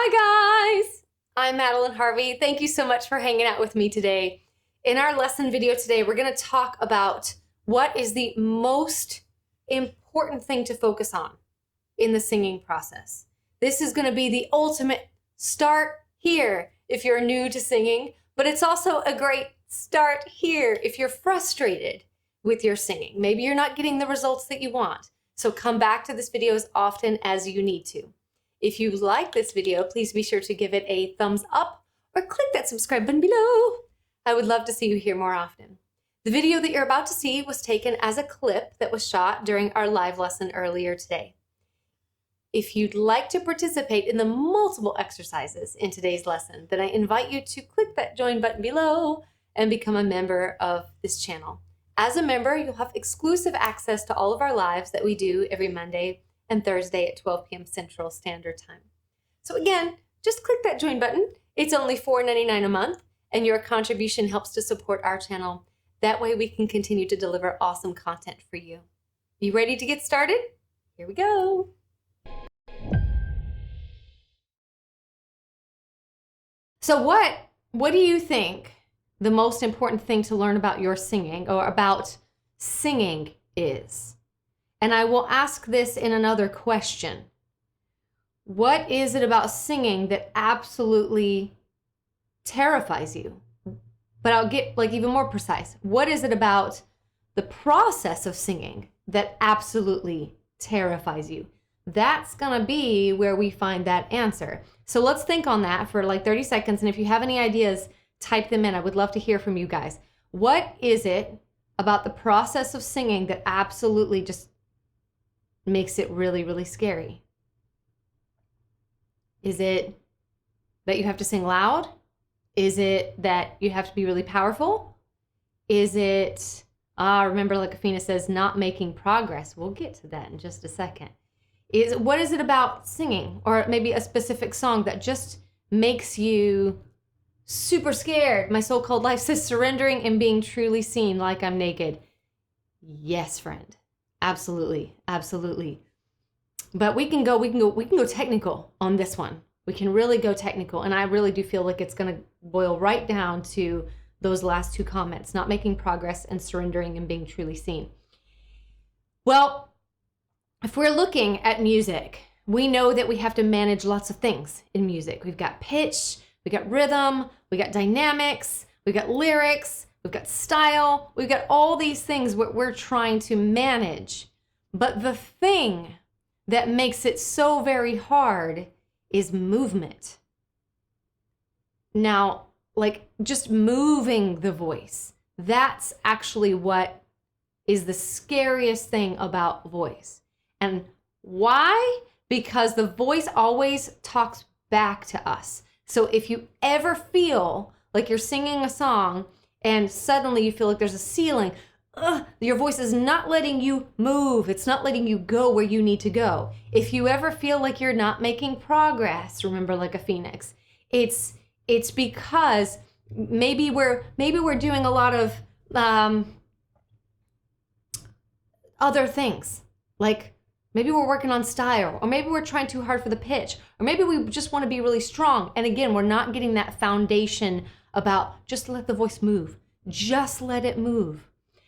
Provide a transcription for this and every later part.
Hi guys, I'm Madeline Harvey. Thank you so much for hanging out with me today. In our lesson video today, we're going to talk about what is the most important thing to focus on in the singing process. This is going to be the ultimate start here if you're new to singing, but it's also a great start here if you're frustrated with your singing. Maybe you're not getting the results that you want. So come back to this video as often as you need to. If you like this video, please be sure to give it a thumbs up or click that subscribe button below. I would love to see you here more often. The video that you're about to see was taken as a clip that was shot during our live lesson earlier today. If you'd like to participate in the multiple exercises in today's lesson, then I invite you to click that join button below and become a member of this channel. As a member, you'll have exclusive access to all of our lives that we do every Monday and Thursday at 12 p.m. Central Standard Time. So again, just click that join button. It's only $4.99 a month, and your contribution helps to support our channel. That way we can continue to deliver awesome content for you. You ready to get started? Here we go. So what do you think the most important thing to learn about your singing or about singing is? And I will ask this in another question. What is it about singing that absolutely terrifies you? But I'll get even more precise. What is it about the process of singing that absolutely terrifies you? That's gonna be where we find that answer. So let's think on that for 30 seconds. And if you have any ideas, type them in. I would love to hear from you guys. What is it about the process of singing that absolutely just makes it really, really scary? Is it that you have to sing loud? Is it that you have to be really powerful? Is it, remember like Afina says, not making progress? We'll get to that in just a second. What is it about singing, or maybe a specific song that just makes you super scared? My so-called life says surrendering and being truly seen like I'm naked. Yes, friend. Absolutely, absolutely. But we can go technical on this one. We can really go technical, and I really do feel like it's going to boil right down to those last two comments: not making progress and surrendering and being truly seen. Well, if we're looking at music, we know that we have to manage lots of things in music. We've got pitch, we got rhythm, we got dynamics, we got lyrics, we've got style, we've got all these things what we're trying to manage. But the thing that makes it so very hard is movement. Now, just moving the voice, that's actually what is the scariest thing about voice. And why? Because the voice always talks back to us. So if you ever feel like you're singing a song and suddenly you feel like there's a ceiling, your voice is not letting you move. It's not letting you go where you need to go. If you ever feel like you're not making progress, remember, like a phoenix, it's because maybe we're doing a lot of other things. Like maybe we're working on style, or maybe we're trying too hard for the pitch, or maybe we just want to be really strong. And again, we're not getting that foundation about just let the voice move. Just let it move.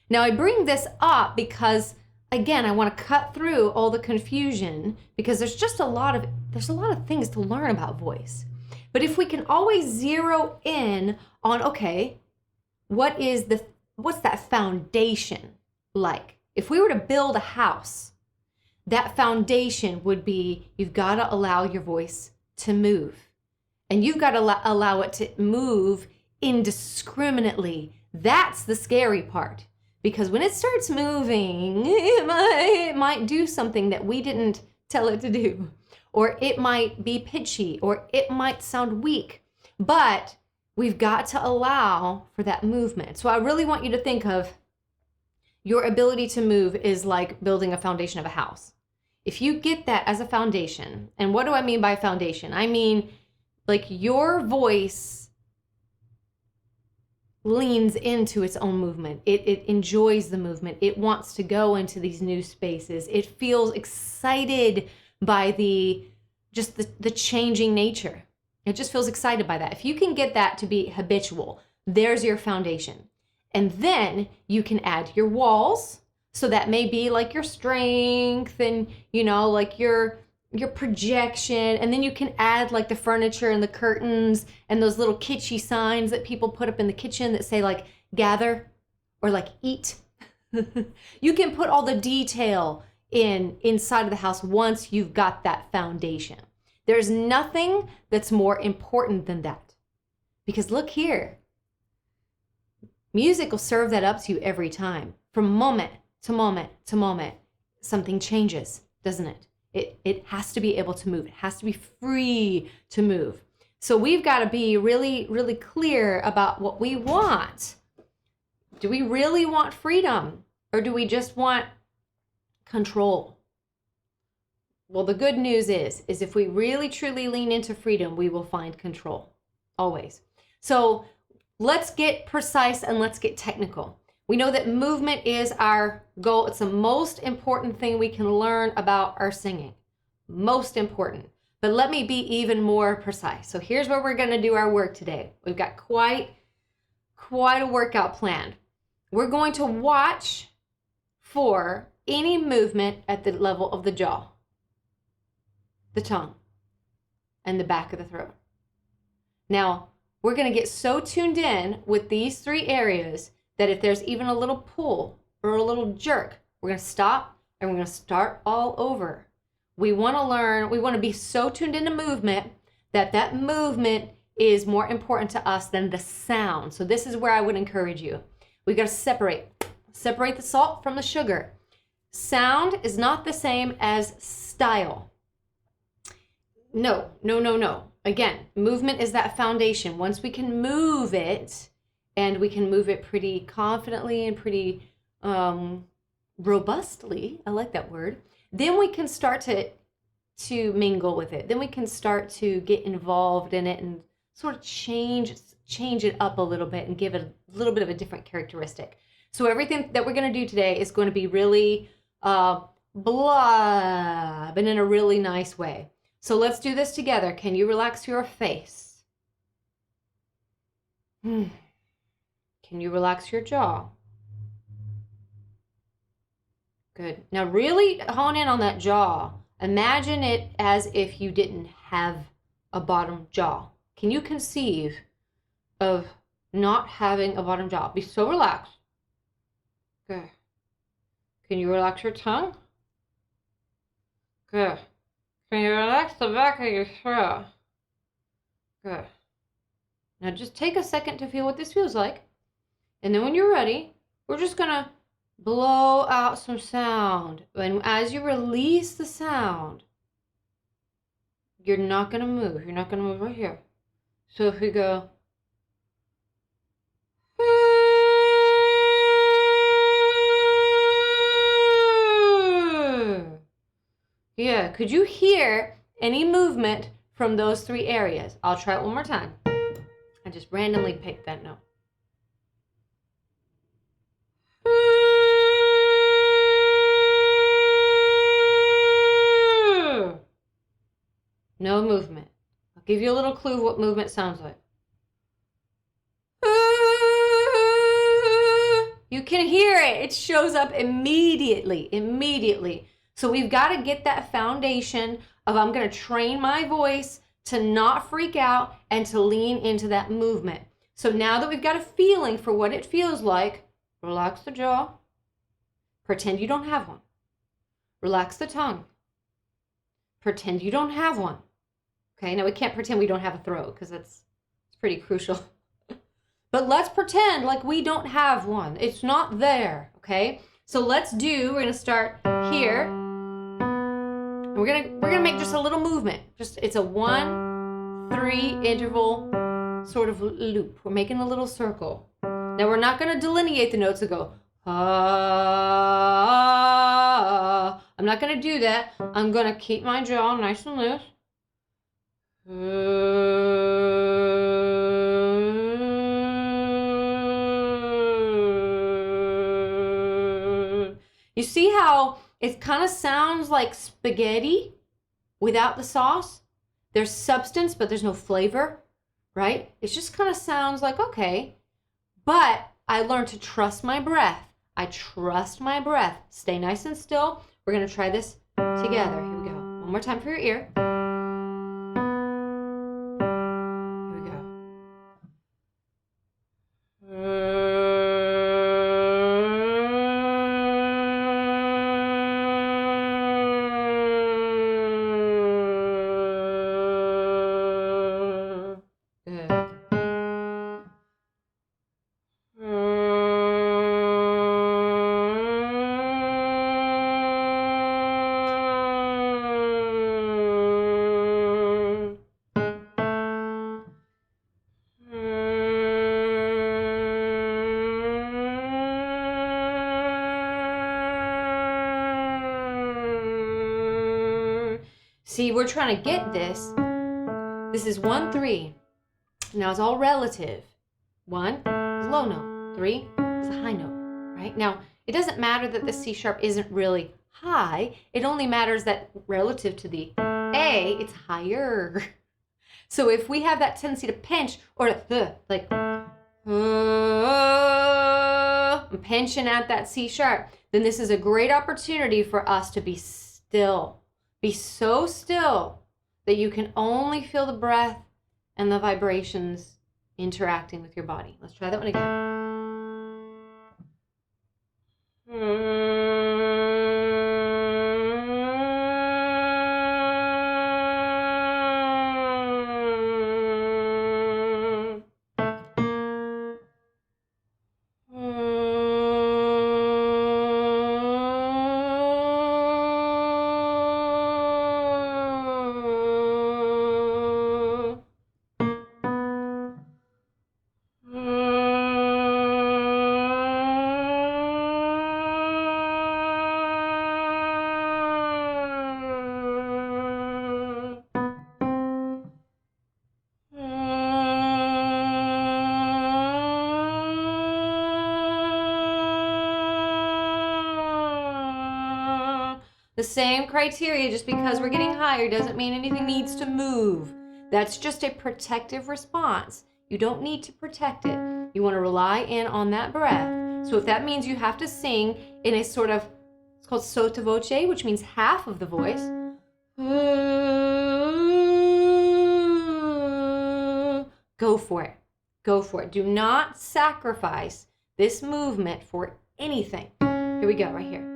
Now I bring this up because, again, I want to cut through all the confusion, because there's a lot of things to learn about voice. But if we can always zero in on, okay, what's that foundation like? If we were to build a house, that foundation would be, you've got to allow your voice to move. And you've got to allow it to move indiscriminately. That's the scary part. Because when it starts moving, it might do something that we didn't tell it to do. Or it might be pitchy, or it might sound weak. But we've got to allow for that movement. So I really want you to think of your ability to move is like building a foundation of a house. If you get that as a foundation, and what do I mean by foundation? I mean, like, your voice leans into its own movement. It enjoys the movement. It wants to go into these new spaces. It feels excited by the just the changing nature. It just feels excited by that. If you can get that to be habitual, there's your foundation. And then you can add your walls. So that may be like your strength and, like your projection. And then you can add like the furniture and the curtains and those little kitschy signs that people put up in the kitchen that say like gather or like eat. You can put all the detail inside of the house once you've got that foundation. There's nothing that's more important than that. Because look here, music will serve that up to you every time. From moment to moment to moment, something changes, doesn't it? It has to be able to move. It has to be free to move. So we've got to be really, really clear about what we want. Do we really want freedom, or do we just want control? Well, the good news is if we really truly lean into freedom, we will find control, always. So let's get precise and let's get technical. We know that movement is our goal. It's the most important thing we can learn about our singing. Most important. But let me be even more precise. So here's where we're going to do our work today. We've got quite a workout planned. We're going to watch for any movement at the level of the jaw, the tongue, and the back of the throat. Now, we're going to get so tuned in with these three areas that if there's even a little pull or a little jerk, we're going to stop and we're going to start all over. We want to learn, we want to be so tuned into movement that movement is more important to us than the sound. So this is where I would encourage you. We've got to separate the salt from the sugar. Sound is not the same as style. No. Again, movement is that foundation. Once we can move it, and we can move it pretty confidently and pretty robustly, I like that word, then we can start to mingle with it. Then we can start to get involved in it and sort of change it up a little bit and give it a little bit of a different characteristic. So everything that we're going to do today is going to be really blah, but in a really nice way. So let's do this together. Can you relax your face? Can you relax your jaw? Good. Now really hone in on that jaw. Imagine it as if you didn't have a bottom jaw. Can you conceive of not having a bottom jaw? Be so relaxed. Good. Can you relax your tongue? Good. Can you relax the back of your throat? Good. Now just take a second to feel what this feels like. And then when you're ready, we're just going to blow out some sound. And as you release the sound, you're not going to move. You're not going to move right here. So if we go, yeah, could you hear any movement from those three areas? I'll try it one more time. I just randomly picked that note. No movement. I'll give you a little clue of what movement sounds like. You can hear it. It shows up immediately. So we've got to get that foundation of I'm going to train my voice to not freak out and to lean into that movement. So now that we've got a feeling for what it feels like, relax the jaw. Pretend you don't have one. Relax the tongue. Pretend you don't have one. Okay, now we can't pretend we don't have a throat because it's pretty crucial. But let's pretend like we don't have one. It's not there, okay? So we're gonna start here. And we're gonna make just a little movement. It's a 1-3 interval sort of loop. We're making a little circle. Now we're not gonna delineate the notes and go, ah. I'm not gonna do that. I'm gonna keep my jaw nice and loose. You see how it kind of sounds like spaghetti without the sauce? There's substance, but there's no flavor, right? It just kind of sounds like, okay. But I learned to trust my breath. I trust my breath. Stay nice and still. We're going to try this together. Here we go. One more time for your ear. Here we go. See, we're trying to get this. This is 1, 3. Now it's all relative. 1 is a low note. 3 is a high note, right? Now, it doesn't matter that the C sharp isn't really high. It only matters that relative to the A, it's higher. So if we have that tendency to pinch or to like, I'm pinching at that C sharp, then this is a great opportunity for us to be still. Be so still that you can only feel the breath and the vibrations interacting with your body. Let's try that one again. The same criteria, just because we're getting higher doesn't mean anything needs to move. That's just a protective response. You don't need to protect it. You want to rely in on that breath. So if that means you have to sing in a sort of, it's called sotto voce, which means half of the voice. Go for it. Go for it. Do not sacrifice this movement for anything. Here we go, right here.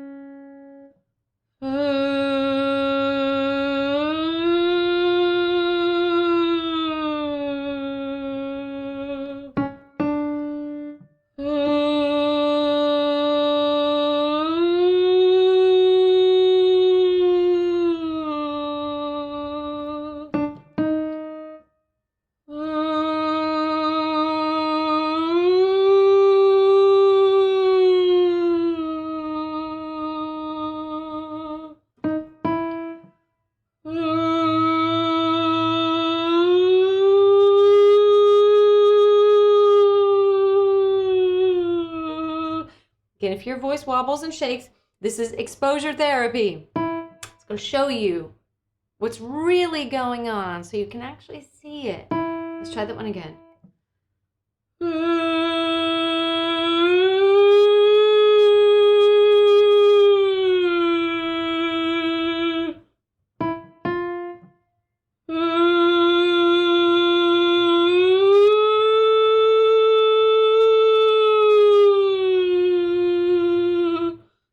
Again, if your voice wobbles and shakes, this is exposure therapy. It's going to show you what's really going on so you can actually see it. Let's try that one again.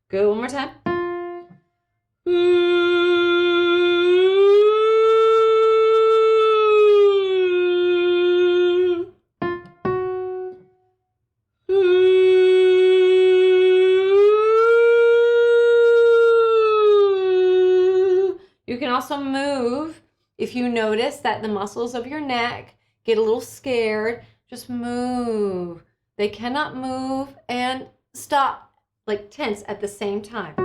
Go one more time. You can also move if you notice that the muscles of your neck get a little scared. Just move. They cannot move and stop, like tense at the same time.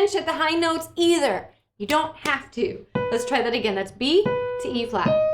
clench at the high notes either. You don't have to. Let's try that again. That's B to E flat.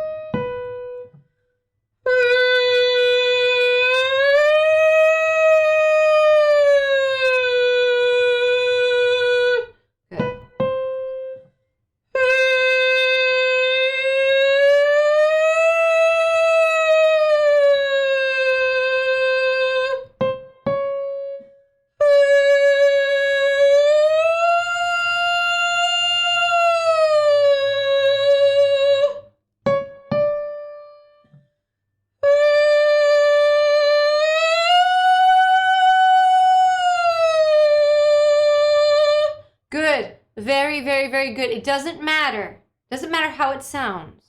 Good. Very, very, very good. It doesn't matter. Doesn't matter how it sounds.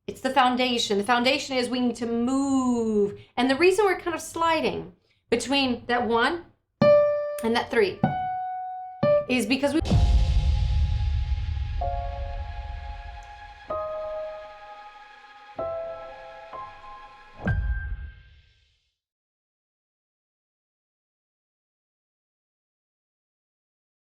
It's the foundation. The foundation is we need to move. And the reason we're kind of sliding between that 1 and that 3 is because we